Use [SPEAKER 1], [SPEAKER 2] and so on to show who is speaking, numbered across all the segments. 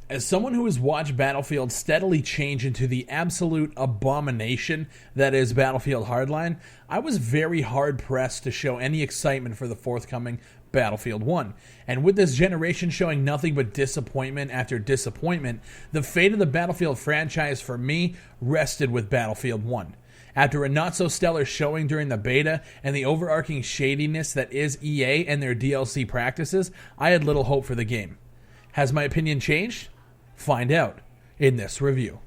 [SPEAKER 1] As someone who has watched Battlefield steadily change into the absolute abomination that is Battlefield Hardline, I was very hard-pressed to show any excitement for the forthcoming Battlefield 1. And with this generation showing nothing but disappointment after disappointment, the fate of the Battlefield franchise for me rested with Battlefield 1. After a not-so-stellar showing during the beta and the overarching shadiness that is EA and their DLC practices, I had little hope for the game. Has my opinion changed? Find out in this review.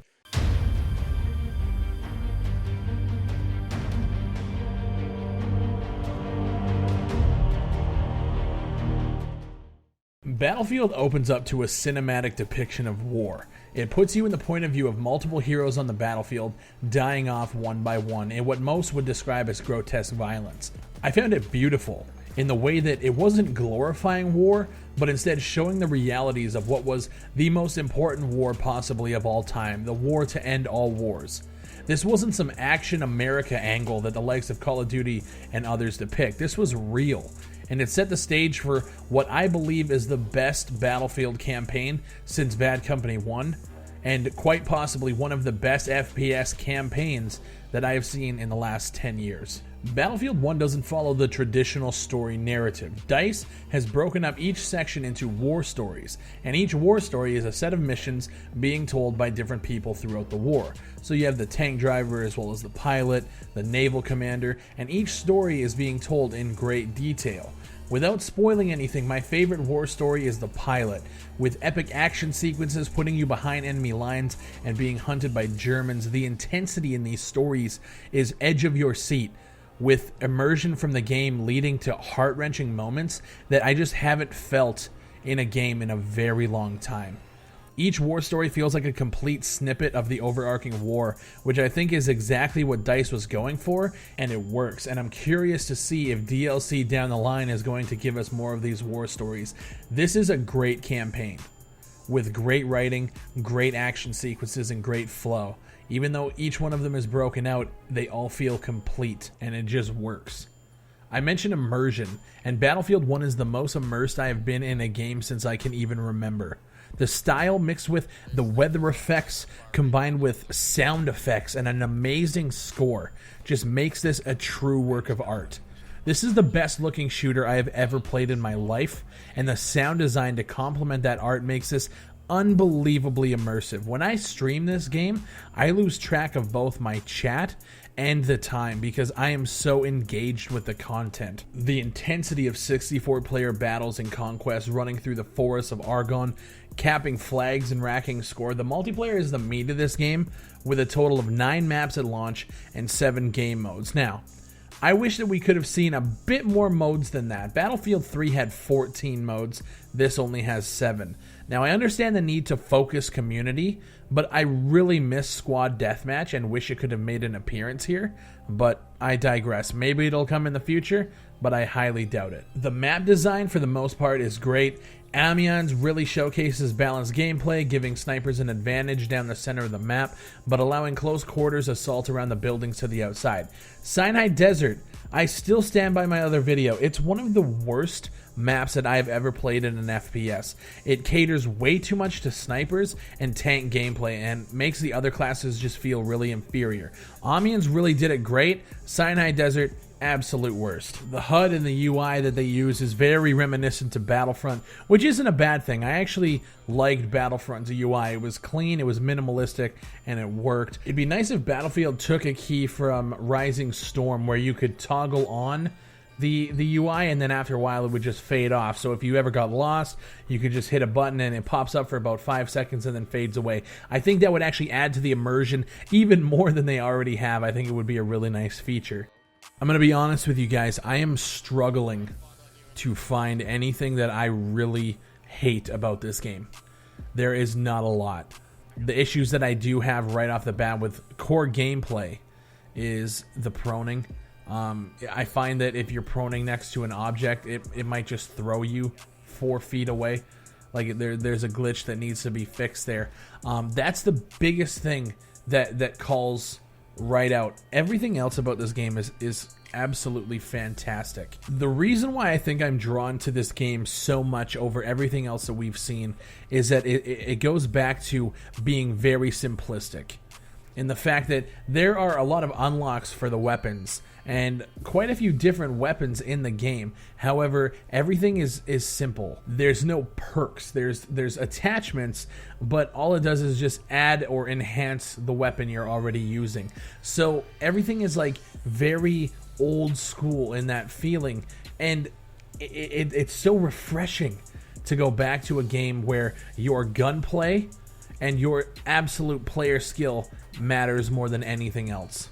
[SPEAKER 1] Battlefield opens up to a cinematic depiction of war. It puts you in the point of view of multiple heroes on the battlefield dying off one by one in what most would describe as grotesque violence. I found it beautiful in the way that it wasn't glorifying war, but instead showing the realities of what was the most important war possibly of all time, the war to end all wars. This wasn't some action America angle that the likes of Call of Duty and others depict. This was real, and it set the stage for what I believe is the best Battlefield campaign since Bad Company 1, and quite possibly one of the best FPS campaigns that I have seen in the last 10 years. Battlefield 1 doesn't follow the traditional story narrative. DICE has broken up each section into war stories, and each war story is a set of missions being told by different people throughout the war. So you have the tank driver as well as the pilot, the naval commander, and each story is being told in great detail. Without spoiling anything, my favorite war story is the pilot, with epic action sequences putting you behind enemy lines and being hunted by Germans. The intensity in these stories is edge of your seat, with immersion from the game leading to heart-wrenching moments that I just haven't felt in a game in a very long time. Each war story feels like a complete snippet of the overarching war, which I think is exactly what DICE was going for, and it works. And I'm curious to see if DLC down the line is going to give us more of these war stories. This is a great campaign, with great writing, great action sequences, and great flow. Even though each one of them is broken out, they all feel complete, and it just works. I mentioned immersion, and Battlefield 1 is the most immersed I have been in a game since I can even remember. The style mixed with the weather effects combined with sound effects and an amazing score just makes this a true work of art. This is the best looking shooter I have ever played in my life, and the sound design to complement that art makes this unbelievably immersive. When I stream this game, I lose track of both my chat and the time because I am so engaged with the content. The intensity of 64-player battles and conquests running through the forests of Argonne, capping flags and racking score. The multiplayer is the meat of this game, with a total of 9 maps at launch and 7 game modes. Now, I wish that we could have seen a bit more modes than that. Battlefield 3 had 14 modes, this only has 7. Now, I understand the need to focus community, but I really miss Squad Deathmatch and wish it could have made an appearance here, but I digress. Maybe it'll come in the future, but I highly doubt it. The map design, for the most part, is great. Amiens really showcases balanced gameplay, giving snipers an advantage down the center of the map, but allowing close quarters assault around the buildings to the outside. Sinai Desert, I still stand by my other video. It's one of the worst maps that I have ever played in an FPS. It caters way too much to snipers and tank gameplay and makes the other classes just feel really inferior. Amiens really did it great. Sinai Desert, absolute worst. The HUD and the UI that they use is very reminiscent to Battlefront, which isn't a bad thing. I actually liked Battlefront's UI. It was clean, it was minimalistic, and it worked. It'd be nice if Battlefield took a key from Rising Storm where you could toggle on the UI, and then after a while it would just fade off. So if you ever got lost, you could just hit a button and it pops up for about 5 seconds and then fades away. I think that would actually add to the immersion even more than they already have. I think it would be a really nice feature. I'm going to be honest with you guys, I am struggling to find anything that I really hate about this game. There is not a lot. The issues that I do have right off the bat with core gameplay is the proning. I find that if you're proning next to an object, it might just throw you 4 feet away. Like there's a glitch that needs to be fixed there. That's the biggest thing that calls right out. Everything else about this game is absolutely fantastic. The reason why I think I'm drawn to this game so much over everything else that we've seen is that it goes back to being very simplistic. In the fact that there are a lot of unlocks for the weapons and quite a few different weapons in the game. However, everything is simple. There's no perks. There's attachments, but all it does is just add or enhance the weapon you're already using. So everything is like very old school in that feeling, and it's so refreshing to go back to a game where your gunplay and your absolute player skill matters more than anything else.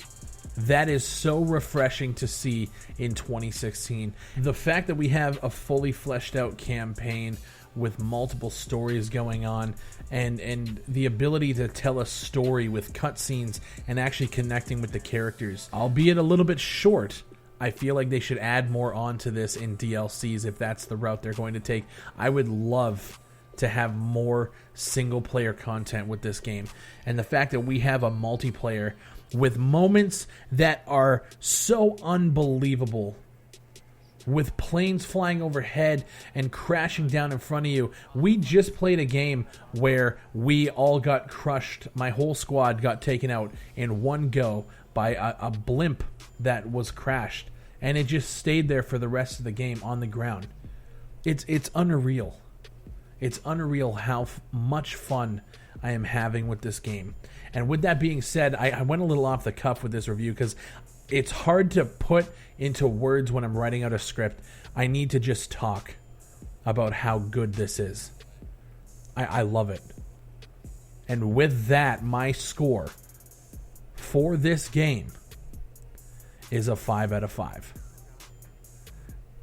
[SPEAKER 1] That is so refreshing to see in 2016. The fact that we have a fully fleshed out campaign with multiple stories going on and the ability to tell a story with cutscenes and actually connecting with the characters. Albeit a little bit short, I feel like they should add more onto this in DLCs if that's the route they're going to take. I would love to have more single player content with this game, and the fact that we have a multiplayer with moments that are so unbelievable, with planes flying overhead and crashing down in front of you. We just played a game where we all got crushed. My whole squad got taken out in one go by a blimp that was crashed, and it just stayed there for the rest of the game on the ground. It's unreal. It's unreal how much fun I am having with this game. And with that being said, I went a little off the cuff with this review because it's hard to put into words when I'm writing out a script. I need to just talk about how good this is. I love it. And with that, my score for this game is a 5 out of 5.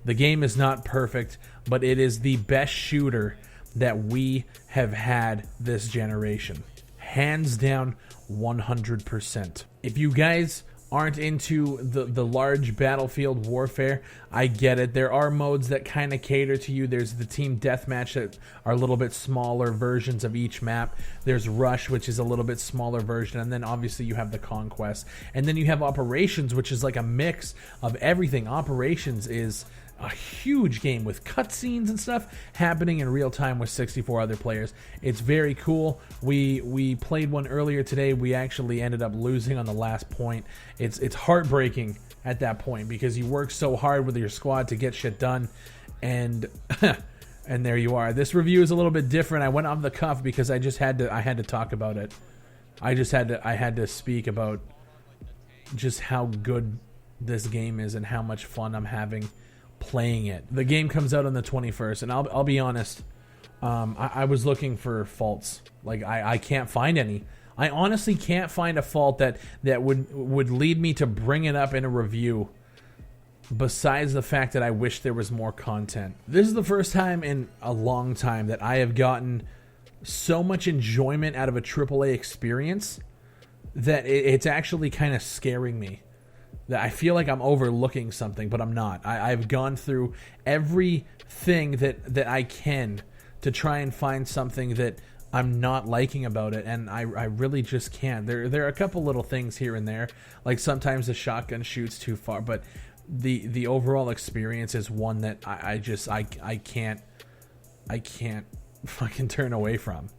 [SPEAKER 1] The game is not perfect, but it is the best shooter that we have had this generation. Hands down, 100%. If you guys aren't into the large battlefield warfare, I get it. There are modes that kind of cater to you. There's the team deathmatch that are a little bit smaller versions of each map. There's Rush, which is a little bit smaller version, and then obviously you have the Conquest. And then you have Operations, which is like a mix of everything. Operations is a huge game with cutscenes and stuff happening in real time with 64 other players. It's very cool. We played one earlier today. We actually ended up losing on the last point. It's heartbreaking at that point because you work so hard with your squad to get shit done, and and there you are. This review is a little bit different. I went off the cuff because I had to talk about it. I had to speak about just how good this game is and how much fun I'm having playing it. The game comes out on the 21st, and I'll be honest, I was looking for faults. Like I can't find any. I honestly can't find a fault that would lead me to bring it up in a review, besides the fact that I wish there was more content. This is the first time in a long time that I have gotten so much enjoyment out of a AAA experience that it's actually kind of scaring me. That I feel like I'm overlooking something, but I'm not. I've gone through everything that I can to try and find something that I'm not liking about it, and I really just can't. There are a couple little things here and there, like sometimes the shotgun shoots too far, but the overall experience is one that I can't fucking turn away from.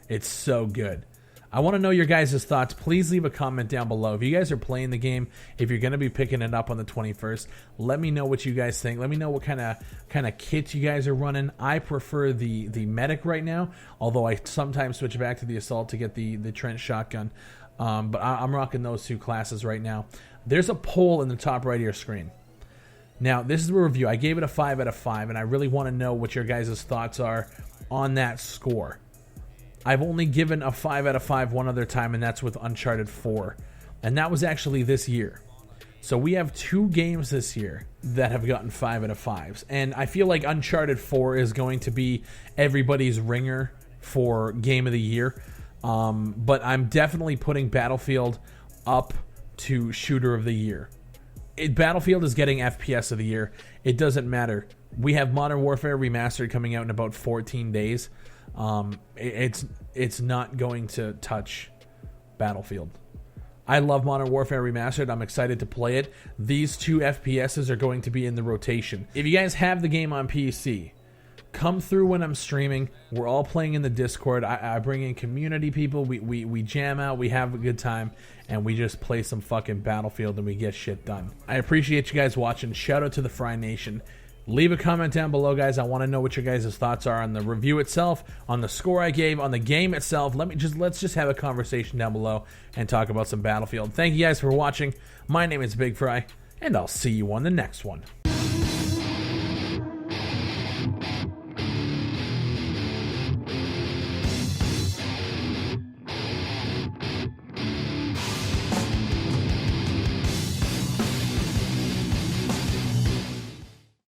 [SPEAKER 1] It's so good. I want to know your guys' thoughts. Please leave a comment down below. If you guys are playing the game, if you're going to be picking it up on the 21st, let me know what you guys think. Let me know what kind of kits you guys are running. I prefer the medic right now, although I sometimes switch back to the assault to get the trench shotgun. But I'm rocking those two classes right now. There's a poll in the top right of your screen. Now, this is a review. I gave it a 5 out of 5, and I really want to know what your guys' thoughts are on that score. I've only given a 5 out of 5 one other time, and that's with Uncharted 4. And that was actually this year. So we have 2 games this year that have gotten 5 out of 5s. And I feel like Uncharted 4 is going to be everybody's ringer for Game of the Year. But I'm definitely putting Battlefield up to Shooter of the Year. Battlefield is getting FPS of the Year. It doesn't matter. We have Modern Warfare Remastered coming out in about 14 days. It's not going to touch Battlefield. I love Modern Warfare Remastered. I'm excited to play it. These two FPSs are going to be in the rotation. If you guys have the game on PC, come through when I'm streaming. We're all playing in the Discord. I bring in community people. We jam out. We have a good time. And we just play some fucking Battlefield and we get shit done. I appreciate you guys watching. Shout out to the Fry Nation. Leave a comment down below, guys. I want to know what your guys' thoughts are on the review itself, on the score I gave, on the game itself. Let's just have a conversation down below and talk about some Battlefield. Thank you guys for watching. My name is Big Fry, and I'll see you on the next one.